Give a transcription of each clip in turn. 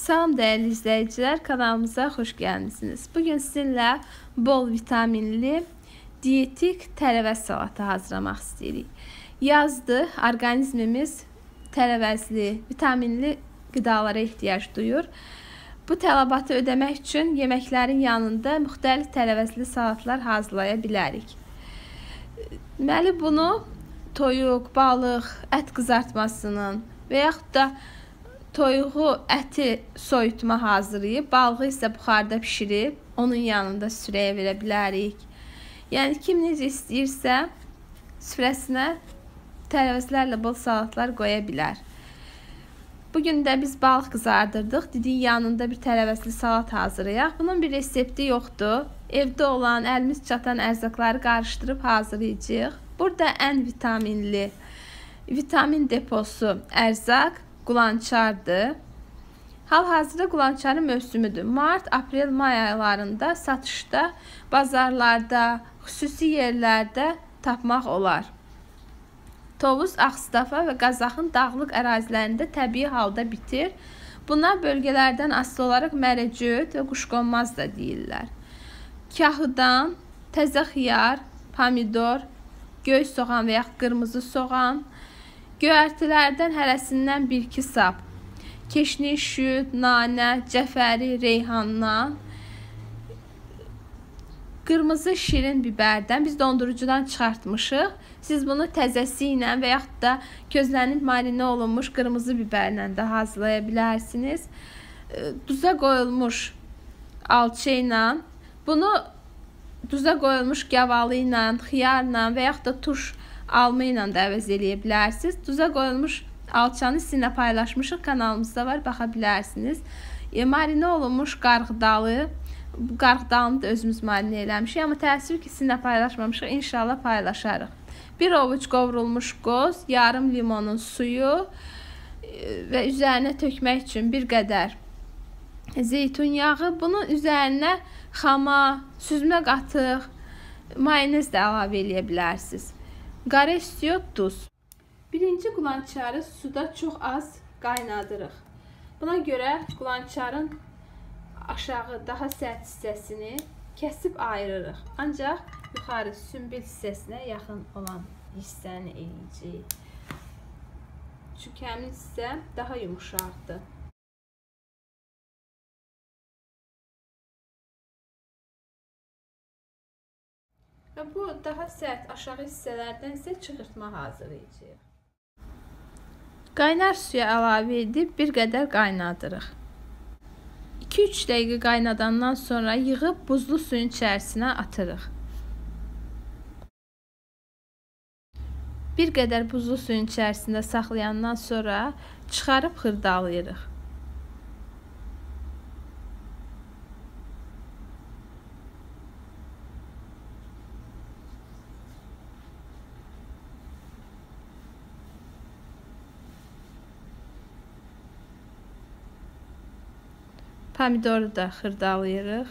Salam dəyərli izləyicilər, kanalımıza xoş gəlmisiniz. Bugün sizinlə bol vitaminli dietik tərəvəz salatı hazırlamaq istəyirik. Yazdır, orqanizmimiz tərəvəzli, vitaminli qidalara ehtiyac duyur. Bu tələbatı ödəmək üçün yeməklərin yanında müxtəlif tərəvəzli salatlar hazırlaya bilərik. Deməli, bunu toyuq, balıq, ət qızartmasının və yaxud da toyuğu, əti soyutma hazırlayıb, balığı isə buxarda pişirib, onun yanında süfrəyə verə bilərik. Yəni, kim necə istəyirsə, süfrəsinə tərəvəzlərlə bol salatlar qoya bilər. Bugün də biz balıq qızardırdıq, dedik yanında bir tərəvəzli salat hazırlayaq. Bunun bir resepti yoxdur. Evdə olan, əlimiz çatan ərzaqları qarışdırıb hazırlayacağıq. Burada ən vitaminli, vitamin deposu ərzaq qulançardır. Hal-hazırda qulançarın mövsümüdür. Mart, aprel, may aylarında satışda, bazarlarda, xüsusi yerlərdə tapmaq olar. Tovuz, Ağstafa və Qazaxın dağlıq ərazilərində təbii halda bitir. Buna bölgələrdən asılı olaraq mərəcöt və quşqonmaz da deyirlər. Kahıdan, təzə xiyar, pomidor, göy soğan və yaxud qırmızı soğan, göyərtilərdən hərəsindən 1-2 sap, keşniş, şüd, nanə, cəfəri, reyhandan, qırmızı şirin bibərdən biz dondurucudan çıxartmışıq. Siz bunu təzəsi ilə və yaxud da közlənib marinə olunmuş qırmızı bibərlə də hazırlaya bilərsiniz. Duza qoyulmuş alça ilə, bunu duza qoyulmuş gavalı ilə, xiyarla və yaxud da turş alma ilə də əvəz eləyə bilərsiniz. Duza qoyulmuş alçanı sizinlə paylaşmışıq, kanalımızda var, baxa bilərsiniz. Marinə olunmuş qarğıdalı, bu qarğıdalını da özümüz marinə eləmişik, amma təəssüf ki, sizinlə paylaşmamışıq, inşallah paylaşarıq. 1 ovuc qovrulmuş qoz, yarım limonun suyu və üzərinə tökmək üçün bir qədər zeytun yağı. Bunun üzərinə xama, süzmə qatıq, mayonez də əlavə eləyə bilərsiniz. Qara istiot, duz. Birinci qulançarı suda çox az qaynadırıq. Buna görə qulançarın aşağı daha sərt hissəsini kəsib ayırırıq. Ancaq yuxarı sümbül hissəsinə yaxın olan hissəni eləyəcəyik. Çünki həmin hissə daha yumuşaqdır. Və bu daha sərt aşağı hissələrdən isə çığırtma hazırlayacağıq. Qaynar suya əlavə edib bir qədər qaynadırıq. 2-3 dəqiqə qaynadandan sonra yığıb buzlu suyun içərisinə atırıq. Bir qədər buzlu suyun içərisində saxlayandan sonra çıxarıb xırdalayırıq. Pomidoru da xırdalayırıq.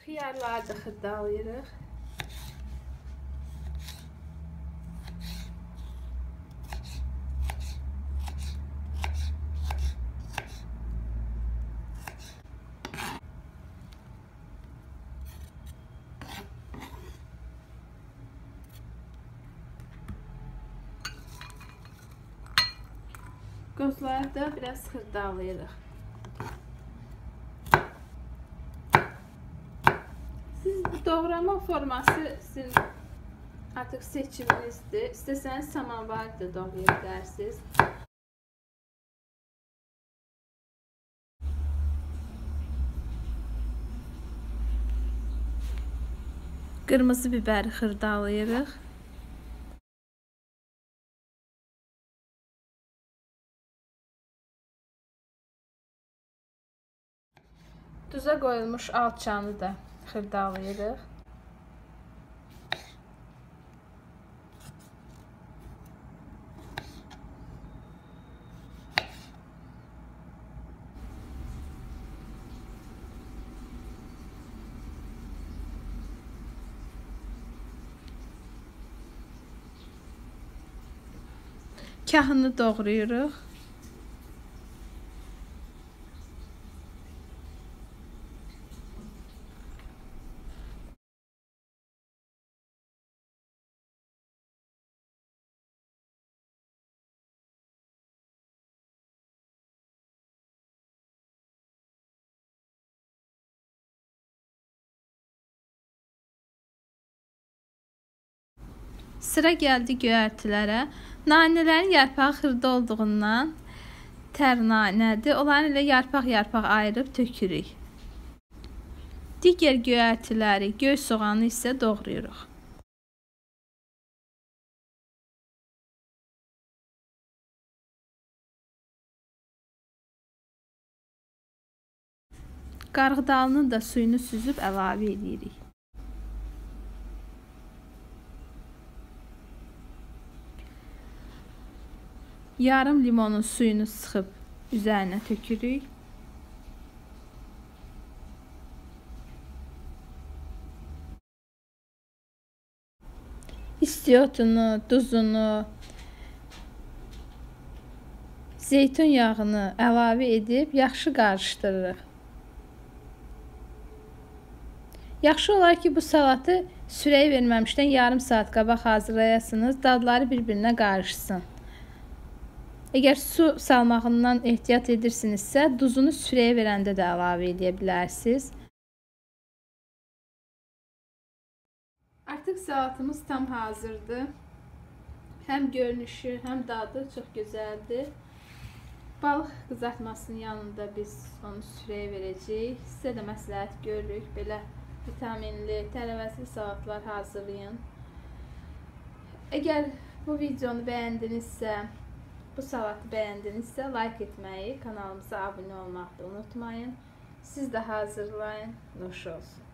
Xiyarları da xırdalayırıq. Qozları da biraz xırdalayırıq. Siz doğrama forması sizin artıq seçiminizdir. İstəsəniz samovar da doğraya bilərsiniz. Qırmızı biberi xırdalayırıq. Duza qoyulmuş alçanı da xırdalayırıq. Kahını doğrayırıq. Sıra gəldi göyərtilərə. Nanələrin yarpağı xırda olduğundan tər nanədir. Onları ilə yarpaq-yarpaq ayırıb tökürük. Digər göyərtiləri, göy soğanı isə doğrayırıq. Qarğıdalının da suyunu süzüb əlavə edirik. Yarım limonun suyunu sıxıb üzərinə tökürük. İstiotunu, duzunu, zeytun yağını əlavə edib yaxşı qarışdırırıq. Yaxşı olar ki, bu salatı sürəyə verməmişdən yarım saat qabaq hazırlayasınız, dadları bir-birinə qarışsın. Əgər su salmağından ehtiyat edirsinizsə, duzunu sürəyə verəndə də əlavə edə bilərsiniz. Artıq salatımız tam hazırdır. Həm görünüşü, həm dadı çox gözəldir. Balıq qızartmasının yanında biz onu sürəyə verəcəyik. Sizə də məsləhət görürük. Belə vitaminli, tərəvəzli salatlar hazırlayın. Əgər bu videonu bəyəndinizsə, bu salatı bəyəndinizsə, like etməyi, kanalımıza abunə olmağı da unutmayın. Siz də hazırlayın, nuş olsun.